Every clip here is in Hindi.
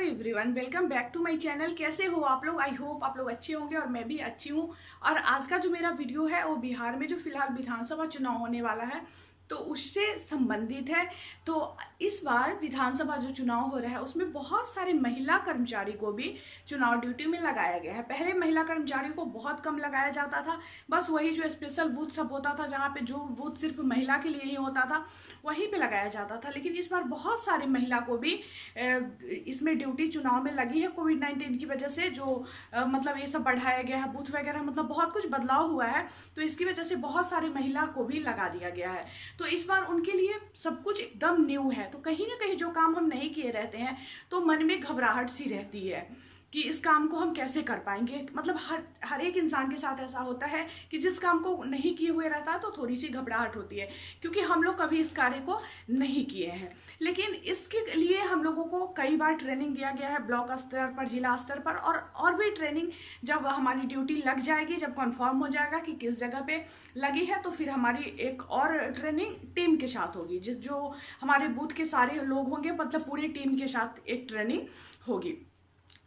Everyone, welcome back to my channel. कैसे हो आप लोग? आई होप आप लोग अच्छे होंगे और मैं भी अच्छी हूँ। और आज का जो मेरा वीडियो है वो बिहार में जो फिलहाल विधानसभा चुनाव होने वाला है तो उससे संबंधित है। तो इस बार विधानसभा जो चुनाव हो रहा है उसमें बहुत सारे महिला कर्मचारी को भी चुनाव ड्यूटी में लगाया गया है। पहले महिला कर्मचारी को बहुत कम लगाया जाता था, बस वही जो स्पेशल बूथ सब होता था जहाँ पे जो बूथ सिर्फ महिला के लिए ही होता था वहीं पे लगाया जाता था। लेकिन इस बार बहुत सारी महिला को भी इसमें ड्यूटी चुनाव में लगी है। कोविड-19 की वजह से जो मतलब ये सब बढ़ाया गया है, बूथ वगैरह मतलब बहुत कुछ बदलाव हुआ है, तो इसकी वजह से बहुत सारी महिला को भी लगा दिया गया है। तो इस बार उनके लिए सब कुछ एकदम न्यू है। तो कहीं ना कहीं जो काम हम नहीं किए रहते हैं तो मन में घबराहट सी रहती है कि इस काम को हम कैसे कर पाएंगे। मतलब हर एक इंसान के साथ ऐसा होता है कि जिस काम को नहीं किए हुए रहता है तो थोड़ी सी घबराहट होती है, क्योंकि हम लोग कभी इस कार्य को नहीं किए हैं। लेकिन इसके लिए हम लोगों को कई बार ट्रेनिंग दिया गया है, ब्लॉक स्तर पर, जिला स्तर पर, और भी ट्रेनिंग जब हमारी ड्यूटी लग जाएगी, जब कन्फर्म हो जाएगा कि किस जगह पे लगी है, तो फिर हमारी एक और ट्रेनिंग टीम के साथ होगी, जो हमारे बूथ के सारे लोग होंगे, मतलब पूरी टीम के साथ एक ट्रेनिंग होगी।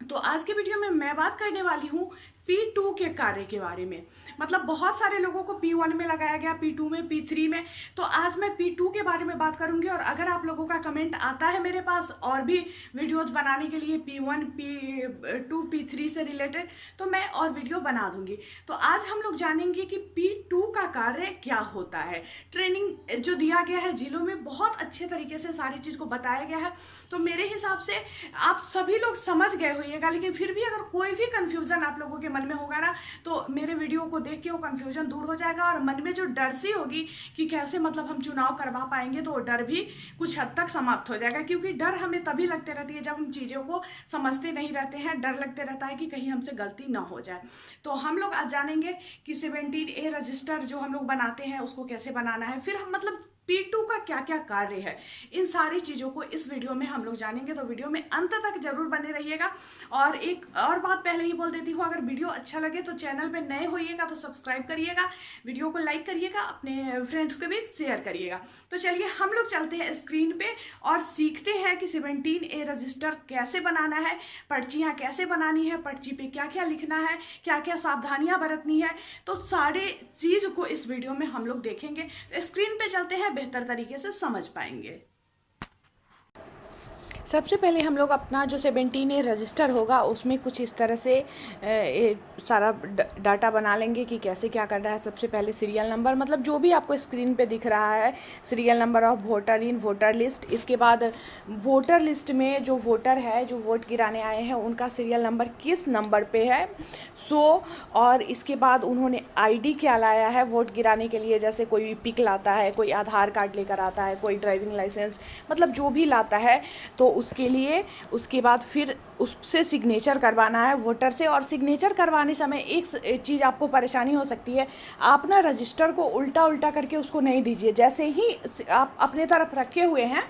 तो आज के वीडियो में मैं बात करने वाली हूँ P2 के कार्य के बारे में। मतलब बहुत सारे लोगों को P1 में लगाया गया, P2 में, P3 में। तो आज मैं P2 के बारे में बात करूंगी। और अगर आप लोगों का कमेंट आता है मेरे पास और भी वीडियोस बनाने के लिए P1, P2, P3 से रिलेटेड, तो मैं और वीडियो बना दूंगी। तो आज हम लोग जानेंगे कि P2 का कार्य क्या होता है। ट्रेनिंग जो दिया गया है जिलों में बहुत अच्छे तरीके से सारी चीज़ को बताया गया है। तो मेरे हिसाब से आप सभी लोग समझ गए होइएगा, लेकिन फिर भी अगर कोई भी कन्फ्यूजन आप लोगों के मन में होगा ना, तो मेरे वीडियो को देख के वो कन्फ्यूजन दूर हो जाएगा। और मन में जो डर सी होगी कि कैसे मतलब हम चुनाव करवा पाएंगे, तो वो डर भी कुछ हद तक समाप्त हो जाएगा। क्योंकि डर हमें तभी लगते रहती है जब हम चीज़ों को समझते नहीं रहते हैं। डर लगते रहता है कि कहीं हमसे गलती ना हो जाए। तो हम लोग आज जानेंगे कि 17A रजिस्टर जो हम लोग बनाते हैं उसको कैसे बनाना है, फिर हम मतलब P2 का क्या क्या कार्य है, इन सारी चीज़ों को इस वीडियो में हम लोग जानेंगे। तो वीडियो में अंत तक जरूर बने रहिएगा। और एक और बात पहले ही बोल देती हूँ, अगर वीडियो अच्छा लगे तो चैनल पे नए होइएगा तो सब्सक्राइब करिएगा, वीडियो को लाइक करिएगा, अपने फ्रेंड्स के भी शेयर करिएगा। तो चलिए हम लोग चलते हैं स्क्रीन पे और सीखते हैं कि 17A रजिस्टर कैसे बनाना है, पर्चियाँ कैसे बनानी है, पर्ची पे क्या क्या लिखना है, क्या क्या सावधानियाँ बरतनी है। तो सारे चीज़ को इस वीडियो में हम लोग देखेंगे। स्क्रीन पे चलते हैं, बेहतर तरीके से समझ पाएंगे। सबसे पहले हम लोग अपना जो 17A रजिस्टर होगा उसमें कुछ इस तरह से सारा डाटा बना लेंगे कि कैसे क्या करना है। सबसे पहले सीरियल नंबर, मतलब जो भी आपको स्क्रीन पे दिख रहा है, serial number of voter in voter list. इसके बाद वोटर लिस्ट में जो वोटर है, जो वोट गिराने आए हैं, उनका सीरियल नंबर किस नंबर पे है, और इसके बाद उन्होंने ID क्या लाया है वोट गिराने के लिए। जैसे कोई पिक लाता है, कोई आधार कार्ड लेकर आता है, कोई ड्राइविंग लाइसेंस, मतलब जो भी लाता है, तो उसके लिए उसके बाद फिर उससे सिग्नेचर करवाना है वोटर से। और सिग्नेचर करवाने समय एक चीज़ आपको परेशानी हो सकती है, आप ना रजिस्टर को उल्टा उल्टा करके उसको नहीं दीजिए। जैसे ही आप अपने तरफ रखे हुए हैं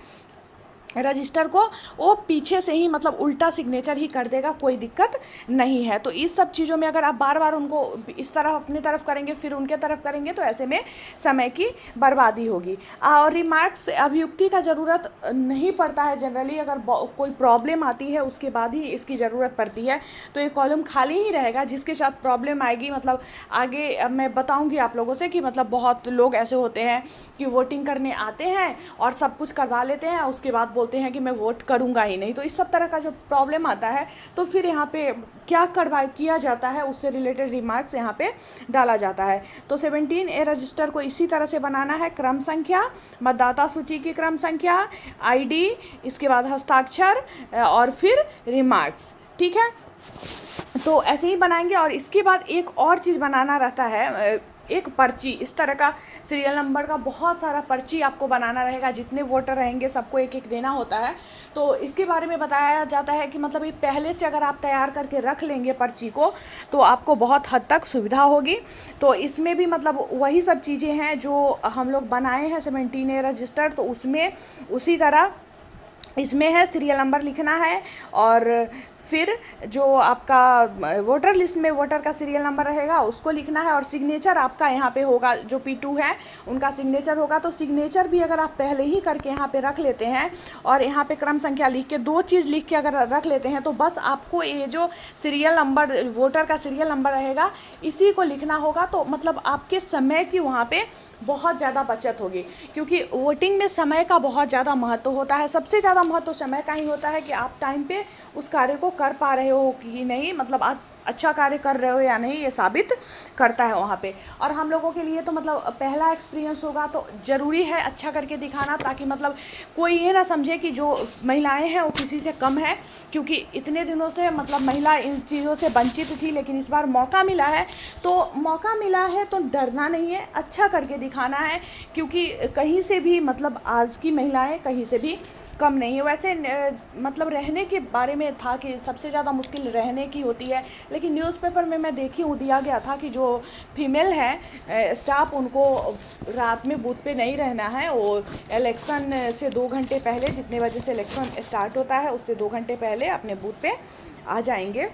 रजिस्टर को, वो पीछे से ही मतलब उल्टा सिग्नेचर ही कर देगा, कोई दिक्कत नहीं है। तो इस सब चीज़ों में अगर आप बार बार उनको इस तरफ अपनी तरफ करेंगे फिर उनके तरफ करेंगे तो ऐसे में समय की बर्बादी होगी। और रिमार्क्स, अभियुक्ति का ज़रूरत नहीं पड़ता है जनरली। अगर कोई प्रॉब्लम आती है उसके बाद ही इसकी ज़रूरत पड़ती है। तो ये कॉलम खाली ही रहेगा, जिसके साथ प्रॉब्लम आएगी मतलब आगे मैं बताऊँगी आप लोगों से कि मतलब बहुत लोग ऐसे होते हैं कि वोटिंग करने आते हैं और सब कुछ करवा लेते हैं, उसके बाद बोलते हैं कि मैं वोट करूंगा ही नहीं। तो इस सब तरह का जो प्रॉब्लम आता है, तो फिर यहाँ पे क्या किया जाता है उससे रिलेटेड रिमार्क्स यहाँ पे डाला जाता है। तो 17A रजिस्टर को इसी तरह से बनाना है। क्रम संख्या, मतदाता सूची की क्रम संख्या, ID, इसके बाद हस्ताक्षर और फिर रिमार्क्स। ठीक है, तो ऐसे ही बनाएंगे। और इसके बाद एक और चीज़ बनाना रहता है, एक पर्ची। इस तरह का सीरियल नंबर का बहुत सारा पर्ची आपको बनाना रहेगा। जितने वोटर रहेंगे सबको एक एक देना होता है। तो इसके बारे में बताया जाता है कि मतलब ये पहले से अगर आप तैयार करके रख लेंगे पर्ची को तो आपको बहुत हद तक सुविधा होगी। तो इसमें भी मतलब वही सब चीज़ें हैं जो हम लोग बनाए हैं 17A रजिस्टर। तो उसमें उसी तरह इसमें है, सीरियल नंबर लिखना है और फिर जो आपका वोटर लिस्ट में वोटर का सीरियल नंबर रहेगा उसको लिखना है, और सिग्नेचर आपका यहाँ पे होगा, जो P2 है उनका सिग्नेचर होगा। तो सिग्नेचर भी अगर आप पहले ही करके यहाँ पे रख लेते हैं और यहाँ पे क्रम संख्या लिख के 2 चीज़ लिख के अगर रख लेते हैं, तो बस आपको ये जो सीरियल नंबर, वोटर का सीरियल नंबर रहेगा, इसी को लिखना होगा। तो मतलब आपके समय की वहाँ पे बहुत ज़्यादा बचत होगी, क्योंकि वोटिंग में समय का बहुत ज़्यादा महत्व होता है। सबसे ज़्यादा महत्व समय का ही होता है कि आप टाइम पे उस कार्य को कर पा रहे हो कि नहीं, मतलब आप अच्छा कार्य कर रहे हो या नहीं, ये साबित करता है वहाँ पे। और हम लोगों के लिए तो मतलब पहला एक्सपीरियंस होगा, तो ज़रूरी है अच्छा करके दिखाना, ताकि मतलब कोई ये ना समझे कि जो महिलाएं हैं वो किसी से कम है, क्योंकि इतने दिनों से मतलब महिला इन चीज़ों से वंचित थी, लेकिन इस बार मौका मिला है। तो मौका मिला है तो डरना नहीं है, अच्छा करके दिखाना है, क्योंकि कहीं से भी मतलब आज की महिलाएं कहीं से भी कम नहीं है। वैसे मतलब रहने के बारे में था कि सबसे ज़्यादा मुश्किल रहने की होती है, लेकिन न्यूज़पेपर में मैं देखी हूँ, दिया गया था कि जो फीमेल है स्टाफ, उनको रात में बूथ पे नहीं रहना है। वो इलेक्शन से 2 घंटे पहले, जितने बजे से इलेक्शन स्टार्ट होता है उससे 2 घंटे पहले अपने बूथ पे आ जाएंगे,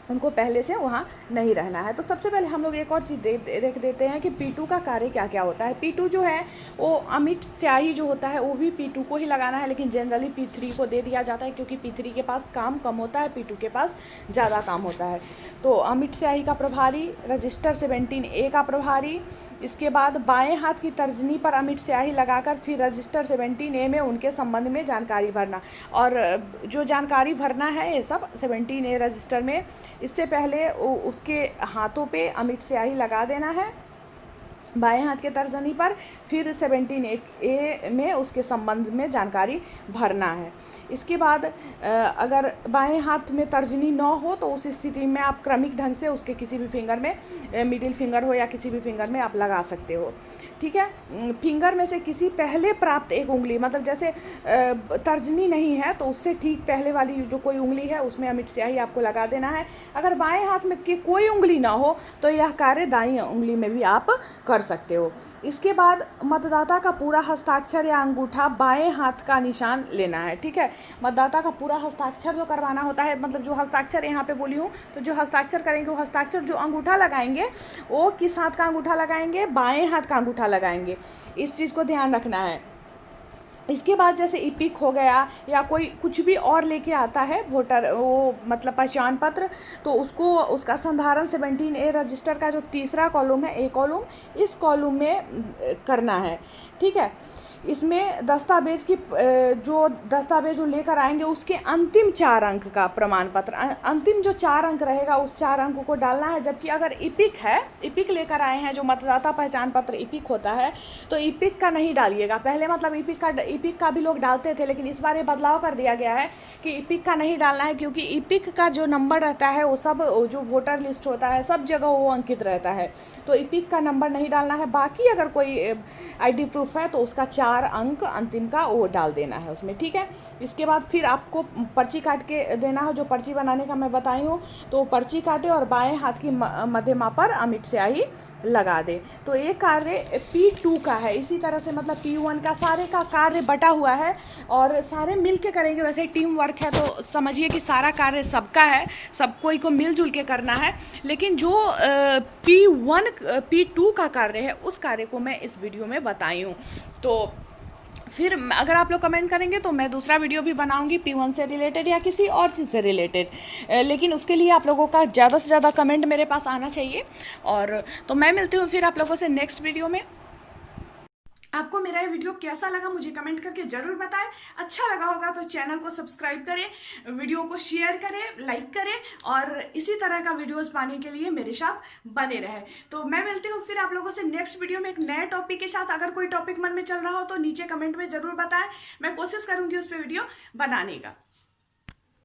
उनको पहले से वहाँ नहीं रहना है। तो सबसे पहले हम लोग एक और चीज़ देख देते हैं कि P2 का कार्य क्या क्या होता है। P2 जो है वो अमिट स्याही जो होता है वो भी P2 को ही लगाना है, लेकिन जनरली P3 को दे दिया जाता है, क्योंकि P3 के पास काम कम होता है, P2 के पास ज़्यादा काम होता है। तो अमिट स्याही का प्रभारी, रजिस्टर 17A का प्रभारी, इसके बाद बाएं हाथ की तर्जनी पर अमिट स्याही लगाकर फिर रजिस्टर 17A में उनके संबंध में जानकारी भरना। और जो जानकारी भरना है ये सब 17A रजिस्टर में, इससे पहले उसके हाथों पे अमिट स्याही लगा देना है बाएं हाथ के तर्जनी पर, फिर 17A में उसके संबंध में जानकारी भरना है। इसके बाद अगर बाएं हाथ में तर्जनी न हो तो उस स्थिति में आप क्रमिक ढंग से उसके किसी भी फिंगर में, मिडिल फिंगर हो या किसी भी फिंगर में आप लगा सकते हो, ठीक है। फिंगर में से किसी पहले प्राप्त एक उंगली, मतलब जैसे तर्जनी नहीं है तो उससे ठीक पहले वाली जो कोई उंगली है उसमें अमिट स्याही आपको लगा देना है। अगर बाएं हाथ में की कोई उंगली ना हो तो यह कार्य दाईं उंगली में भी आप कर सकते हो। इसके बाद मतदाता का पूरा हस्ताक्षर या अंगूठा बाएं हाथ का निशान लेना है, ठीक है। मतदाता का पूरा हस्ताक्षर जो करवाना होता है, मतलब जो हस्ताक्षर यहाँ पे बोली हूँ, तो जो हस्ताक्षर करेंगे वो हस्ताक्षर, जो अंगूठा लगाएंगे वो किस हाथ का अंगूठा लगाएंगे, बाएं हाथ का अंगूठा लगाएंगे, इस चीज़ को ध्यान रखना है। इसके बाद जैसे इपिक हो गया या कोई कुछ भी और लेके आता है वोटर, वो मतलब पहचान पत्र, तो उसको उसका संधारण 17A रजिस्टर का जो तीसरा कॉलम है, ए कॉलम, इस कॉलम में करना है, ठीक है। इसमें दस्तावेज की जो दस्तावेज जो लेकर आएंगे उसके अंतिम 4 अंक का प्रमाण पत्र, अंतिम जो 4 अंक रहेगा उस 4 अंक को डालना है। जबकि अगर इपिक है, इपिक लेकर आए हैं, जो मतदाता पहचान पत्र इपिक होता है, तो इपिक का नहीं डालिएगा। पहले मतलब इपिक का भी लोग डालते थे, लेकिन इस बार ये बदलाव कर दिया गया है कि इपिक का नहीं डालना है, क्योंकि इपिक का जो नंबर रहता है वो सब जो वोटर लिस्ट होता है सब जगह वो अंकित रहता है, तो इपिक का नंबर नहीं डालना है। बाकी अगर कोई ID प्रूफ है तो उसका 4 अंक अंतिम का वो डाल देना है उसमें, ठीक है। इसके बाद फिर आपको पर्ची काट के देना है, जो पर्ची बनाने का मैं बताई हूँ, तो पर्ची काटे और बाएं हाथ की मध्यमा पर अमिट स्याही लगा दे। तो ये कार्य P2 का है। इसी तरह से मतलब P1 का सारे का कार्य बटा हुआ है और सारे मिल के करेंगे। वैसे टीम वर्क है तो समझिए कि सारा कार्य सबका है, सब कोई को मिलजुल के करना है। लेकिन जो P2 का कार्य है उस कार्य को मैं इस वीडियो में बताई हूँ। तो फिर अगर आप लोग कमेंट करेंगे तो मैं दूसरा वीडियो भी बनाऊंगी P1 से रिलेटेड या किसी और चीज़ से रिलेटेड, लेकिन उसके लिए आप लोगों का ज़्यादा से ज़्यादा कमेंट मेरे पास आना चाहिए। और तो मैं मिलती हूँ फिर आप लोगों से नेक्स्ट वीडियो में। आपको मेरा ये वीडियो कैसा लगा मुझे कमेंट करके ज़रूर बताएं। अच्छा लगा होगा तो चैनल को सब्सक्राइब करें, वीडियो को शेयर करें, लाइक करें, और इसी तरह का वीडियोस पाने के लिए मेरे साथ बने रहें। तो मैं मिलती हूँ फिर आप लोगों से नेक्स्ट वीडियो में एक नए टॉपिक के साथ। अगर कोई टॉपिक मन में चल रहा हो तो नीचे कमेंट में ज़रूर बताएं, मैं कोशिश करूँगी उस पर वीडियो बनाने का।